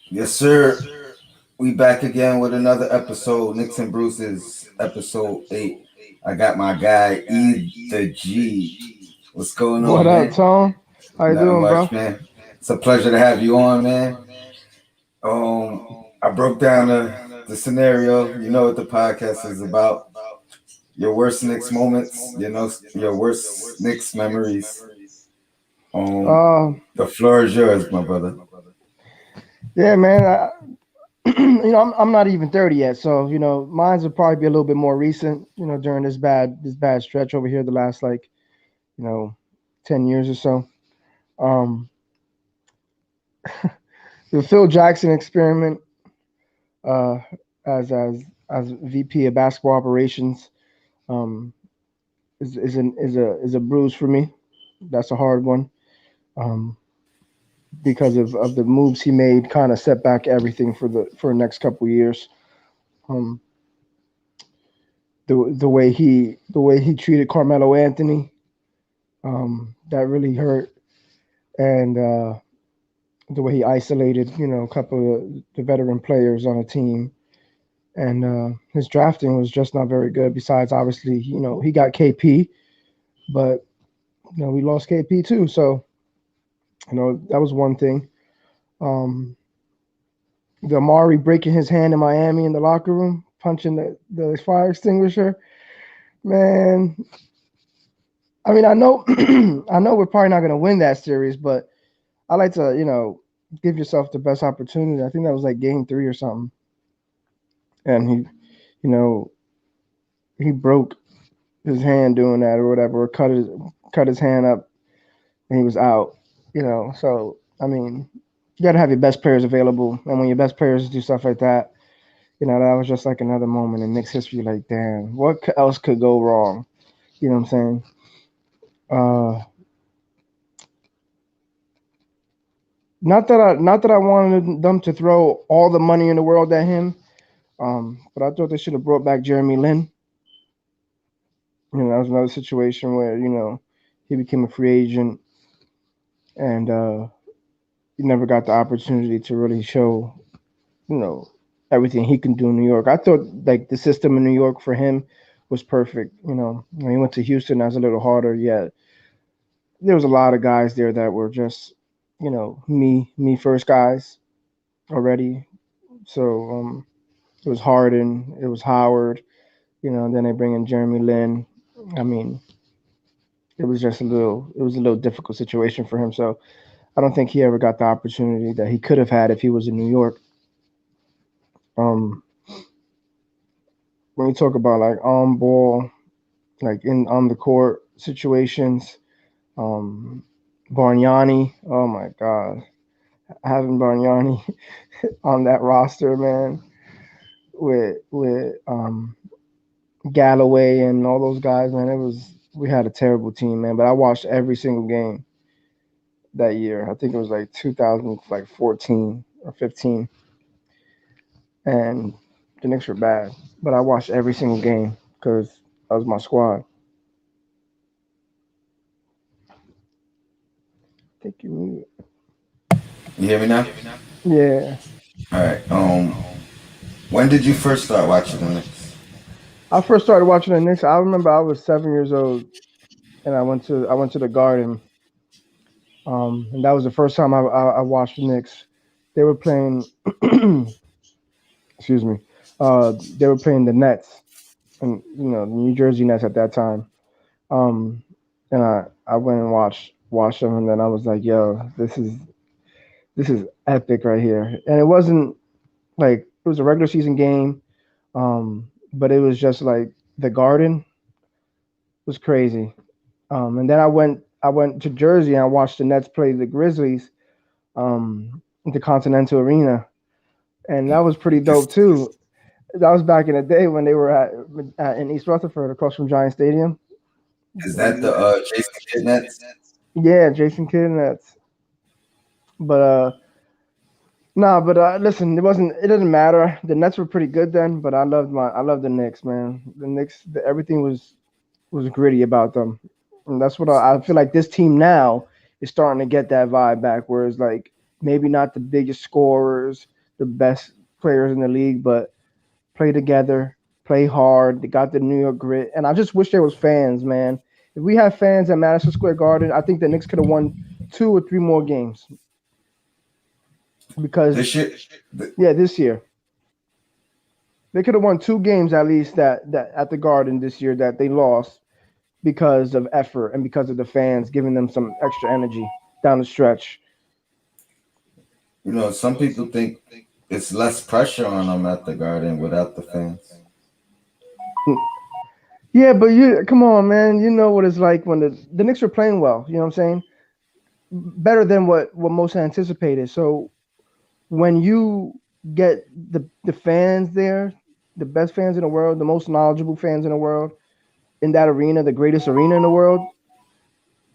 Yes, sir. We back again with another episode, Knicks N Bruises, episode 8. I got my guy E the G. What's going What on, up, man? Tone? How you Nothing doing, much, bro? man. It's a pleasure to have you on, man. Um, I broke down the scenario. You know what the podcast is about. Your worst Knicks moments, your worst Knicks memories. Um, Uh, the floor is yours, my brother. yeah, man. I'm not even 30 yet, so mine's will probably be a little bit more recent. During this bad stretch over here, the last you know 10 years or so. Um, the Phil Jackson experiment, uh, as VP of basketball operations, um, is a bruise for me. That's a hard one. Um, because of the moves he made, kind of set back everything for the next couple years. Um, the way he treated Carmelo Anthony, that really hurt, and the way he isolated a couple of the veteran players on a team, and his drafting was just not very good. Besides, obviously, he got KP, but we lost KP too, so that was one thing. Um, the Amari breaking his hand in Miami in the locker room, punching the fire extinguisher. Man, I mean, I know, I know we're probably not going to win that series, but I like to, give yourself the best opportunity. I think that was like game three or something, and you know, he broke his hand doing that or whatever, or cut his hand up, and he was out. So I mean, you got to have your best players available, and when your best players do stuff like that, that was just like another moment in Knicks history. Like, damn, what else could go wrong? You know what I'm saying? Uh, not that I wanted them to throw all the money in the world at him. But I thought they should have brought back Jeremy Lin. That was another situation where he became a free agent, and he never got the opportunity to really show you know everything he can do in New York. I thought like the system in New York for him was perfect. When he went to Houston, that was a little harder. Yeah, there was a lot of guys there that were just me first guys already. So it was Harden, it was Howard. And then they bring in Jeremy Lin. I mean, it was a little difficult situation for him. So I don't think he ever got the opportunity that he could have had if he was in New York. Um, when you talk about like on ball, like in on the court situations, um, Bargnani, oh my God, having Bargnani on that roster, man, with Galloway and all those guys, man, we had a terrible team, man. But I watched every single game that year. I think it was like 2014 or 15, and the Knicks were bad. But I watched every single game because that was my squad. I think you muted. You hear me now? Yeah, All right. When did you first start watching the Knicks? I first started watching the Knicks. I remember I was 7 years old, and I went to the Garden. And that was the first time I watched the Knicks. They were playing. Excuse me. They were playing the Nets, and the New Jersey Nets at that time. Um, and I went and watched them, and then I was like, "Yo, this is epic right here." And it wasn't like it was a regular season game, but it was just like the Garden was crazy. And then I went to Jersey and I watched the Nets play the Grizzlies, at the Continental Arena, and that was pretty dope Is, too. That was back in the day when they were in East Rutherford, across from Giant Stadium. is that the Jason Kidd Nets? Yeah, Jason Kidd Nets. But nah, but listen, it doesn't matter. The Nets were pretty good then, but I loved the Knicks, man. The Knicks, everything was gritty about them, and that's what I feel like this team now is starting to get that vibe back. Whereas like maybe not the biggest scorers, the best players in the league, but play together, play hard. They got the New York grit, and I just wish there was fans, man. If we had fans at Madison Square Garden, I think the Knicks could have won 2 or 3 more games because This year, th- yeah, this year they could have won 2 games at least that at the Garden this year that they lost because of effort and because of the fans giving them some extra energy down the stretch. some people think it's less pressure on them at the Garden without the fans. Yeah, but you come on, man. You know what it's like when the Knicks are playing well. You know what I'm saying? Better than what most anticipated. So when you get the fans there, the best fans in the world, the most knowledgeable fans in the world, in that arena, the greatest arena in the world,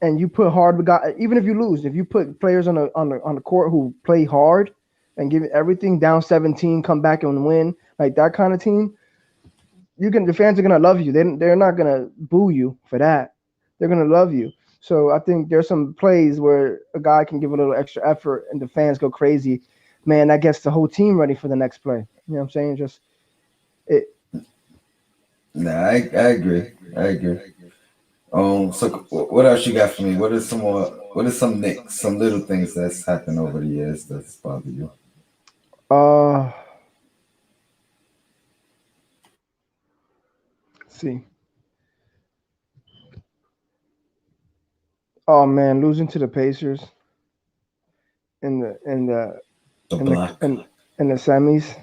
and you put hard, even if you lose, if you put players on the court who play hard and give it everything, down 17, come back and win, like that kind of team, the fans are gonna love you. They're not gonna boo you for that. They're gonna love you. So I think there's some plays where a guy can give a little extra effort and the fans go crazy. Man, that gets the whole team ready for the next play. You know what I'm saying? Just it. Nah, I agree. I agree. So what else you got for me? What are some more? What are some nicks, some little things that's happened over the years that's bothered you? Uh, see. Oh man, losing to the Pacers in the in the The in the block. in the semis.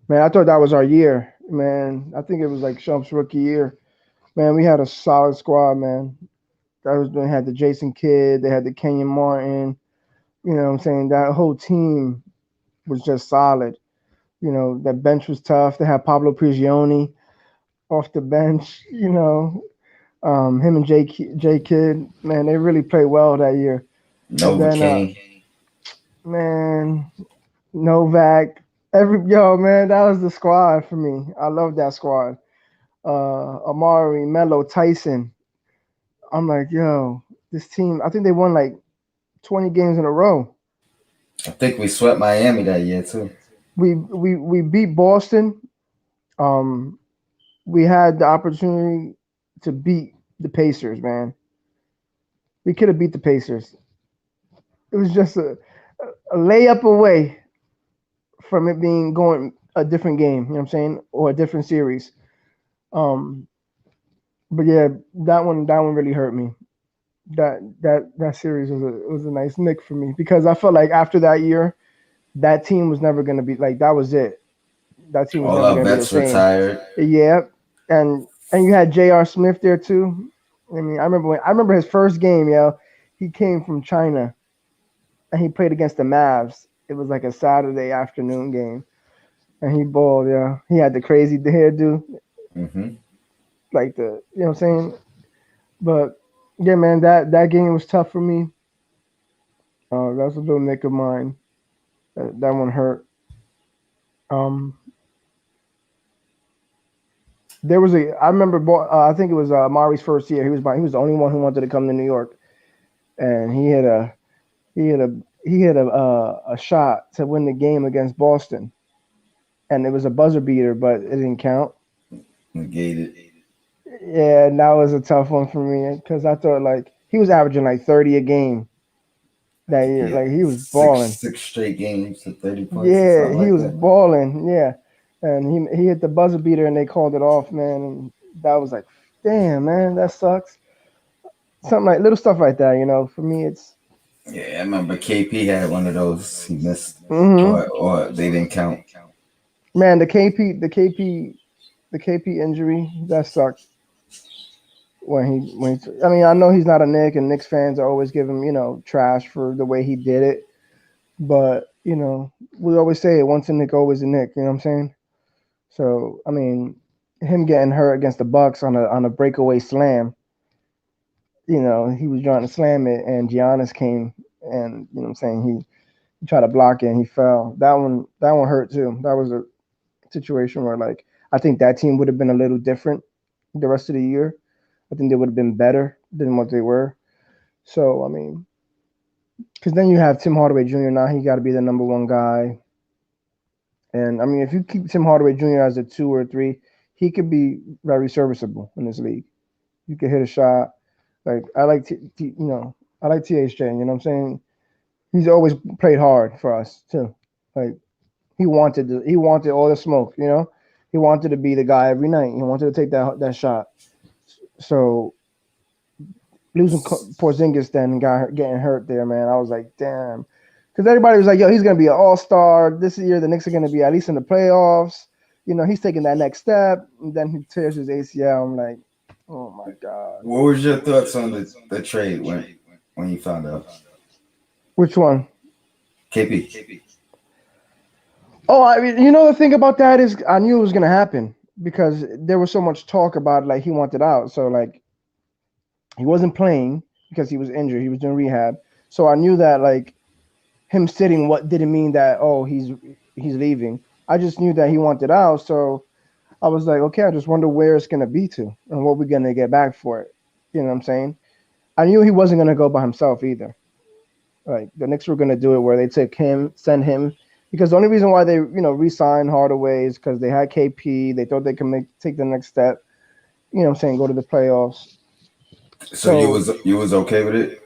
Man, I thought that was our year. Man, I think it was like Shump's rookie year. Man, we had a solid squad, man. They had the Jason Kidd, they had the Kenyon Martin. You know what I'm saying? That whole team was just solid. You know, that bench was tough. They had Pablo Prigioni off the bench. Him and J Kidd, man, they really played well that year. And then, Novocaine. man, Novak, man, that was the squad for me. I love that squad. Amari, Melo, Tyson. I'm like, yo, this team. I think they won like 20 games in a row. I think we swept Miami that year too. We beat Boston. Um, we had the opportunity to beat the Pacers, man. We could have beat the Pacers. It was just a layup away from it being going a different game. You know what I'm saying, or a different series. Um, but yeah, that one really hurt me. That series was a nice nick for me because I felt like after that year, that team was never gonna be like that was it. That team was All never our gonna be the vets same. retired. Yeah, and you had J.R. Smith there too. I mean, I remember his first game, yo. He came from China and he played against the Mavs. It was like a Saturday afternoon game, and he balled, yeah. He had the crazy hairdo, Hmm. like you know what I'm saying. But yeah, man, that game was tough for me. That's a little nick of mine. That one hurt. Um, there was I remember, I think it was Mari's first year. He was the only one who wanted to come to New York, and he had a a shot to win the game against Boston, and it was a buzzer beater, but it didn't count. Negated. Yeah, and that was a tough one for me because I thought like he was averaging like 30 a game that year. Yeah, Like he was six balling. six straight games to 30 points or Yeah, something he like was that. balling. Yeah, and he hit the buzzer beater and they called it off, man. And that was like, damn, man, that sucks. Something like little stuff like that, you know. For me, it's Yeah, I remember KP had one of those he missed, hmm or they didn't count. man, the KP injury that sucked. I mean, I know he's not a Nick, and Knicks fans are always give him, trash for the way he did it. But we always say it: once a Nick, always a Nick. You know what I'm saying? So I mean, him getting hurt against the Bucks on a breakaway slam. He was trying to slam it, and Giannis came, and you know what I'm saying, he tried to block it, and he fell. That one hurt too. That was a situation where like I think that team would have been a little different the rest of the year. I think they would have been better than what they were. So I mean, because then you have Tim Hardaway Jr. Now he got to be the number one guy. And I mean, if you keep Tim Hardaway Jr. as a 2 or 3, he could be very serviceable in this league. You could hit a shot. Like I like, I like THJ. You know what I'm saying? He's always played hard for us too. Like he wanted all the smoke. He wanted to be the guy every night. He wanted to take that shot. So losing Porzingis then getting hurt there, man. I was like, damn, because everybody was like, yo, he's gonna be an all-star this year. The Knicks are gonna be at least in the playoffs. He's taking that next step, and then he tears his ACL. I'm like, oh my god. What was your thoughts on the trade when you found out? Which one? KP. Oh, I mean, the thing about that is I knew it was gonna happen because there was so much talk about like he wanted out. So like he wasn't playing because he was injured. He was doing rehab. So I knew that like him sitting what didn't mean that he's leaving. I just knew that he wanted out. So I was like, okay, I just wonder where it's gonna be to and what we're gonna get back for it. You know what I'm saying? I knew he wasn't gonna go by himself either. Like the Knicks were gonna do it where they send him, because the only reason why they re-signed Hardaway is because they had KP. They thought they could take the next step. You know what I'm saying? Go to the playoffs. So you was okay with it?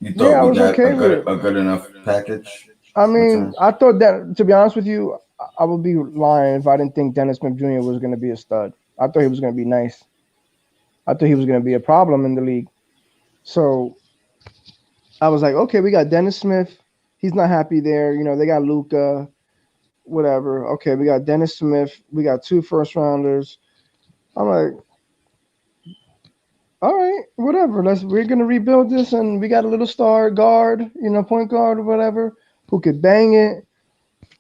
You thought Yeah, I we was got okay with it. a good enough package? I mean, Return? I thought that, to be honest with you, I would be lying if I didn't think Dennis Smith Jr. was going to be a stud. I thought he was going to be nice. I thought he was going to be a problem in the league. So I was like, okay, we got Dennis Smith. He's not happy there. They got Luca, whatever. Okay, we got Dennis Smith. We got 2 first rounders. I'm like, all right, whatever. We're gonna rebuild this, and we got a little star guard, point guard or whatever, who could bang it.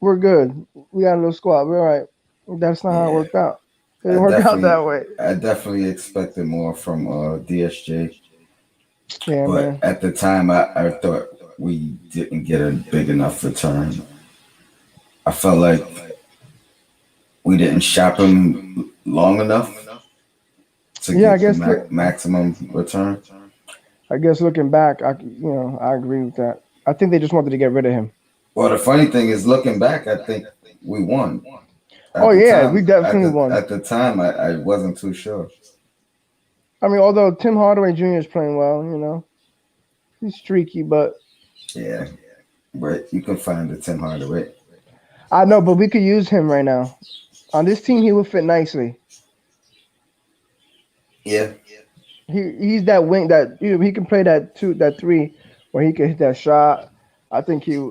We're good. We got a little squad. We're all right. That's not how it Yeah, worked out. It I didn't work out definitely that way. I definitely expected more from DSJ, Yeah, but man. at the time I thought we didn't get a big enough return. I felt like we didn't shop him long enough to Yeah, get the maximum return. I guess looking back, I agree with that. I think they just wanted to get rid of him. Well, the funny thing is, looking back, I think we won. Oh At the yeah, we time, definitely won. at the time, I wasn't too sure. I mean, although Tim Hardaway Jr. is playing well, he's streaky, but Yeah, but you can find the Tim Hardaway. I know, but we could use him right now. On this team, he would fit nicely. Yeah, He's that wing that he can play that 3 where he can hit that shot. I think he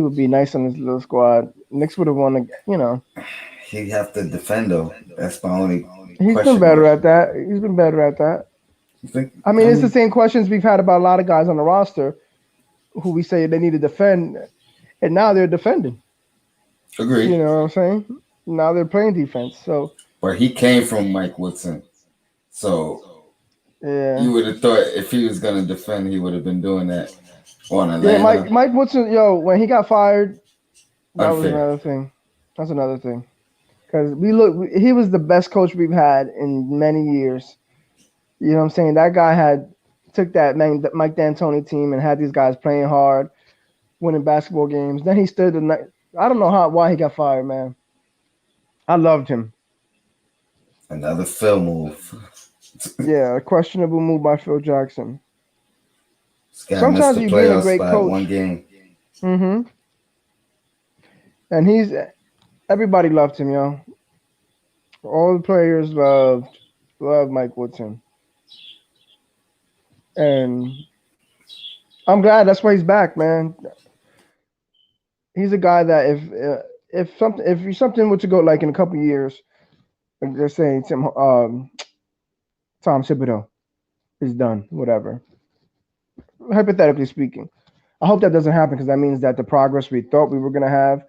would be nice on this little squad. Knicks would have won. he have to defend though. That's my only He's been question better mark. at that. He's been better at that. You think? I mean, it's the same questions we've had about a lot of guys on the roster who we say they need to defend, and now they're defending. You Agreed. know what I'm saying? Now they're playing defense. So But he came from Mike Woodson, so yeah, you would have thought if he was gonna defend, he would have been doing that on yeah. Mike Atlanta. Mike Woodson, when he got fired, that was Unfair. another thing. That's another thing. Because he was the best coach we've had in many years. You know what I'm saying? That guy took that Mike D'Antoni team and had these guys playing hard, winning basketball games. Then he stood the night. I don't know why he got fired, man. I loved him. Another Phil move. Yeah, a questionable move by Phil Jackson. This guy missed Sometimes the you being a playoffs great by one coach. game. Mm-hmm. And everybody loved him, yo. All the players loved Mike Woodson, and I'm glad that's why he's back, man. He's a guy that if something were to go like in a couple years, like they're saying Tom Thibodeau is done, whatever. Hypothetically speaking, I hope that doesn't happen because that means that the progress we thought we were gonna have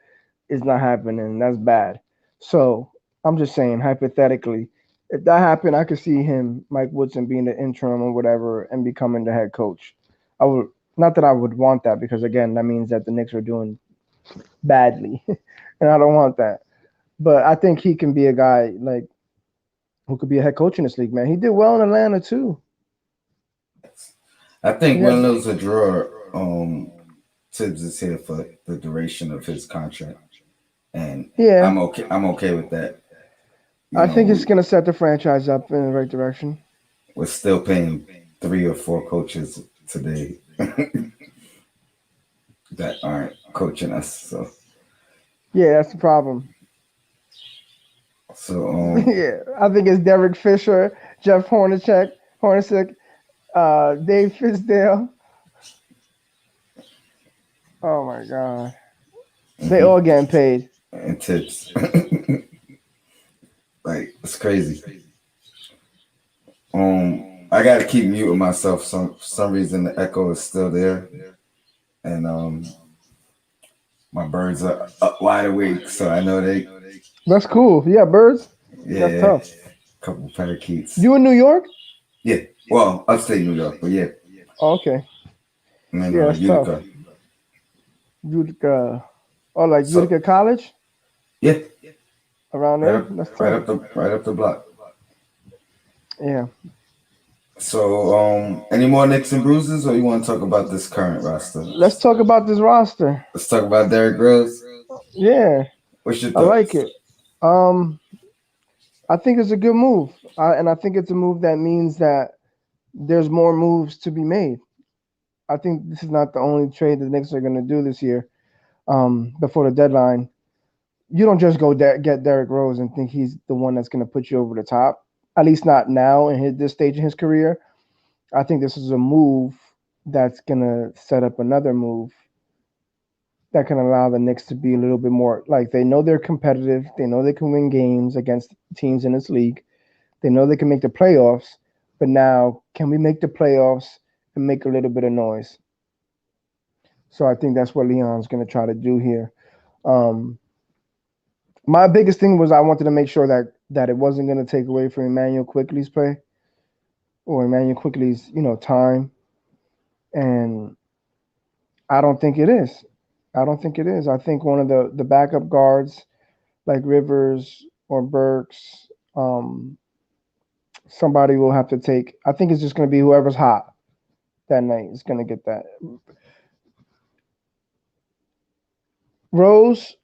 is not happening, and that's bad. So I'm just saying, hypothetically, if that happened, I could see Mike Woodson, being the interim or whatever, and becoming the head coach. I would not that I would want that because again, that means that the Knicks are doing badly, and I don't want that. But I think he can be a guy like who could be a head coach in this league, man. He did well in Atlanta too. I He think had when there's a draw, Tibbs is here for the duration of his contract, and Yeah, I'm okay with that. You I know, think it's gonna set the franchise up in the right direction. we're still paying 3 or 4 coaches today that aren't coaching us. Yeah, that's the problem. So Yeah, I think it's Derek Fisher, Jeff Hornacek, Dave Fizdale. Oh my God, they mhm. all getting paid. And tips. Like it's crazy. I gotta keep muting myself. For some reason the echo is still there, and my birds are up wide awake, so I know they. That's cool. Yeah, birds. That's Yeah, tough. couple parakeets. You in New York? Yeah, well, upstate New York, but yeah, Oh, okay. I'm in Yeah, that's tough. Utica. Utica. Oh, like So Utica College yeah, around right there. up, That's tough. right up the block. Yeah. So any more Knicks and Bruises, or you want to talk about this current roster? Let's talk about this roster. Let's talk about Derrick Rose. Yeah, What's your I like thoughts? it. Um, I think it's a good move, and I think it's a move that means that there's more moves to be made. I think this is not the only trade the Knicks are going to do this year. Before the deadline, you don't just go get Derrick Rose and think he's the one that's going to put you over the top. At least not now in this stage in his career. I think this is a move that's going to set up another move that can allow the Knicks to be a little bit more like they know they're competitive. They know they can win games against teams in this league. They know they can make the playoffs. But now, can we make the playoffs and make a little bit of noise? So I think that's what Leon's going to try to do here. Um, my biggest thing was I wanted to make sure that it wasn't going to take away from Emmanuel Quickly's play or Emmanuel Quickly's time, and I don't think it is. I don't think it is. I think one of the backup guards like Rivers or Burks, somebody will have to take. I think it's just going to be whoever's hot that night is going to get that. Rose,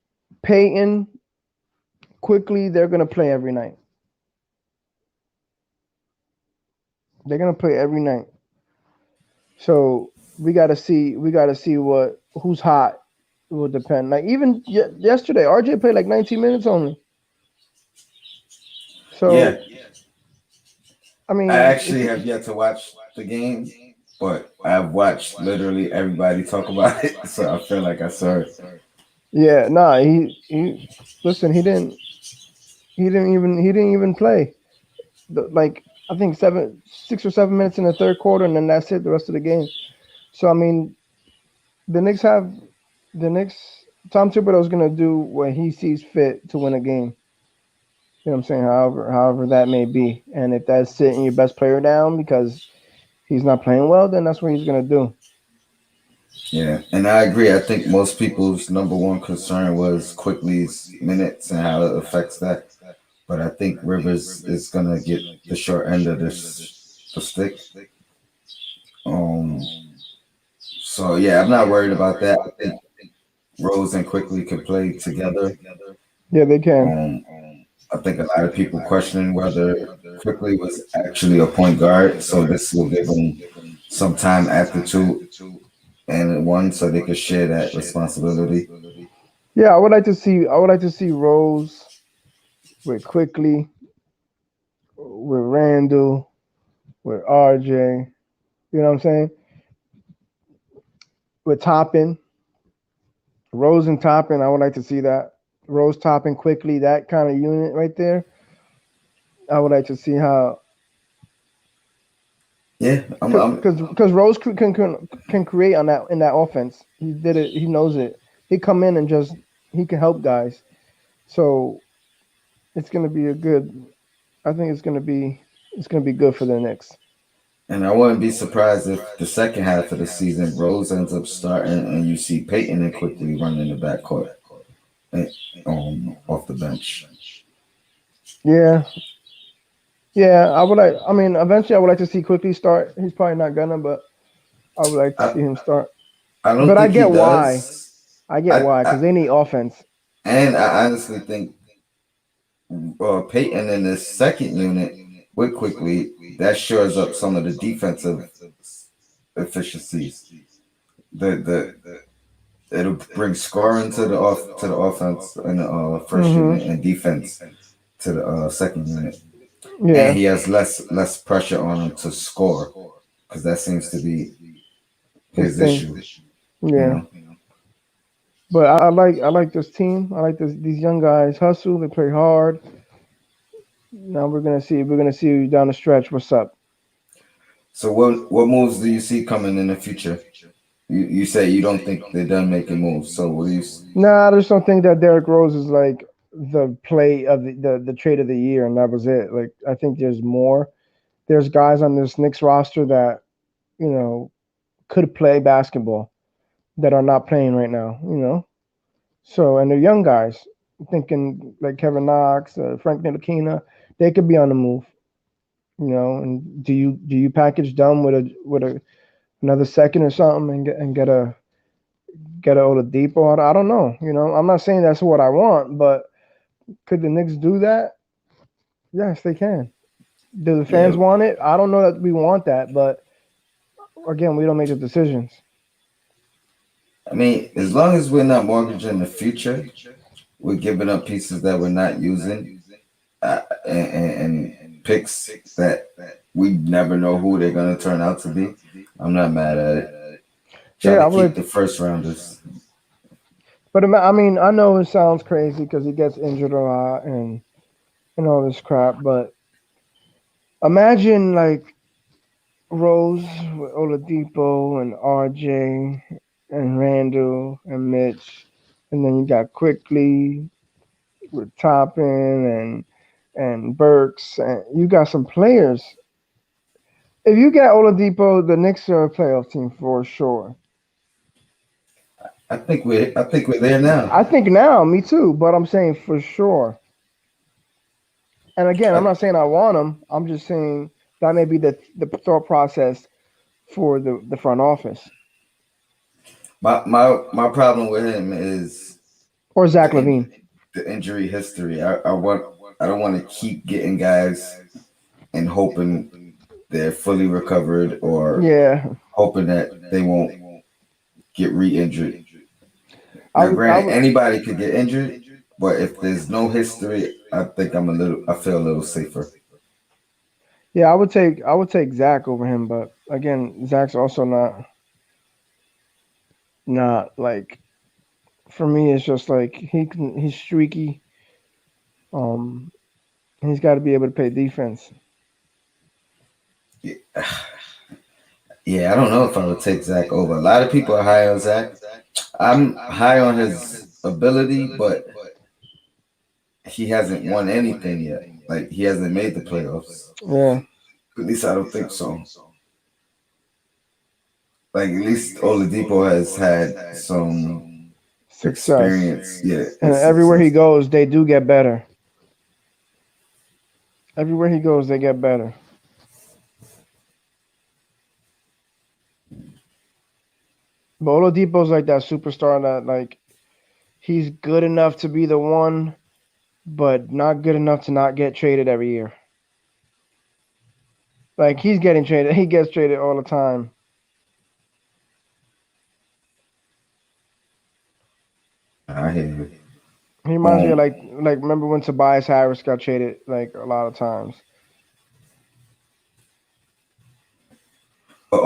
Peyton, Quickly, they're going to play every night. They're going to play every night. So we got to see. We got to see what who's hot. It will depend. Like even yesterday, RJ played like 19 minutes only. Yeah, So I I mean, actually have yet to watch the game, but I've watched literally everybody talk about it, so I feel like I saw it. yeah, nah. He listen. He didn't even play. Like I think 6 or 7 minutes in the third quarter, and then that's it. The rest of the game. So I mean, the Knicks have the Knicks. Tom Thibodeau's gonna do what he sees fit to win a game. You know what I'm saying? However that may be, and if that's sitting your best player down because he's not playing well, then that's what he's gonna do. Yeah, and I agree. I think most people's number one concern was Quickly's minutes and how it affects that. But I think Rivers is gonna get the short end of the stick. Um, so yeah, I'm not worried about that. I think Rose and Quickly can play together. Yeah, they can. Um, I think a lot of people questioning whether Quickly was actually a point guard, so this will give him some time after 2 and 1, so they could share that responsibility. Yeah, I would like to see. I would like to see Rose with Quickly, with Randall, with RJ. You know what I'm saying? With Toppin, Rose and Toppin. I would like to see that. Rose Toppin Quickly, that kind of unit right there. I would like to see how Yeah, because Rose can create on that in that offense. He did it. He knows it. He come in and just he can help guys. So it's gonna be a good. I think it's gonna be good for the Knicks. and I wouldn't be surprised if the second half of the season Rose ends up starting and you see Peyton and Quickly running the backcourt eh, off the bench. Yeah, yeah. I would like. I mean, eventually, I would like to see Quickly start. He's probably not gonna, but I would like to I see him start. I don't But I think he get why. does. I get I, why I because they need offense. And I honestly think Peyton in this second unit with quickly that shores up some of the defensive efficiencies. The it'll bring scoring to the offense in the first Hmm. unit and defense to the second unit. And Yeah, he has less pressure on him to score because that seems to be his his thing. issue. You Yeah, know, but I like this team. I like these young guys hustle. They play hard. Now we're gonna see down the stretch what's up. so what moves do you see coming in the future? You say you don't think they're done making moves. So what do you? Nah, I just don't think that Derrick Rose is like the play of the trade of the year, and that was it. Like I think there's more. There's guys on this Knicks roster that you know could play basketball that are not playing right now. So and they're young guys. I'm thinking like Kevin Knox, Frank Ntilikina, they could be on the move. And do you package them with another second or something and get a Oladipo? I don't know. I'm not saying that's what I want, but could the Knicks do that? Yes, they can. Do the fans Yeah, want it? I don't know that we want that, but again, we don't make the decisions. I mean, as long as we're not mortgaging the future, we're giving up pieces that we're not using and picks that we never know who they're gonna turn out to be. I'm not mad at it. Try Yeah, to I would keep like, the first rounders. but I mean, I know it sounds crazy because he gets injured a lot and all this crap, but imagine like Rose with Oladipo and RJ and Randall and Mitch, and then you got Quickly with Toppin and Burks, and you got some players. If you get Oladipo, the Knicks are a playoff team for sure. I think we're there now. I think now, me too, but I'm saying for sure. And again, I'm I, not saying I want him. I'm just saying that may be the thought process for the front office my problem with him is or Zach the in, Levine. the injury history. I don't want to keep getting guys and hoping they're fully recovered or Yeah, hoping that they won't get re-injured. I Now, would. I granted, would. anybody could get injured, but if there's no history, I think I feel a little safer. Yeah, I would take Zach over him, but again, Zach's also not like for me. It's just like he's streaky. Um, he's got to be able to play defense. Yeah, yeah, I don't know if I would take Zach over. A lot of people are high on Zach. I'm high on his ability, but he hasn't won anything yet. Like he hasn't made the playoffs. Yeah, At least I don't think so. Like at least Oladipo has had some success, experience. Yeah, and it's everywhere he success. goes, they do get better. Everywhere he goes, they get better. But Oladipo's like that superstar that like he's good enough to be the one, but not good enough to not get traded every year. Like he's getting traded. He gets traded all the time. I hear you. He reminds me of Um, like remember when Tobias Harris got traded like a lot of times. but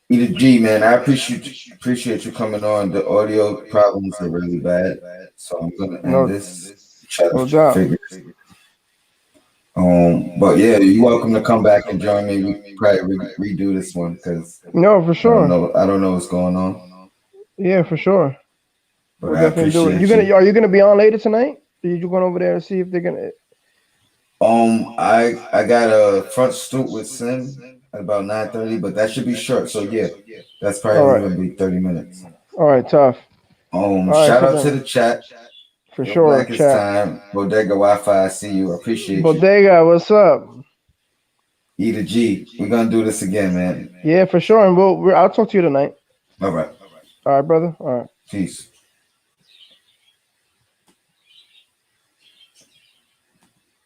Either G man, I appreciate you coming on. The audio problems are really bad, so I'm gonna end No, this. Try to no doubt. figure. But yeah, you're welcome to come back and join me. We probably redo this one because No, for sure. I don't know what's going on, Yeah, for sure. but We'll I definitely do it. appreciate you. Are you gonna be on later tonight? Are you going over there to see if they're gonna? I got a front stoop with Sim at about 9:30, but that should be short. So yeah, that's All probably right. gonna be 30 minutes. All right. Tough. All right. Shout So out to then, the chat. for Yo, sure, Black is chat. time. Bodega Wi-Fi. I see you. I appreciate you. Bodega, what's up? E to G. We're gonna do this again, man. Yeah, for sure. And I'll talk to you tonight. All right. All right, brother. All right. Peace.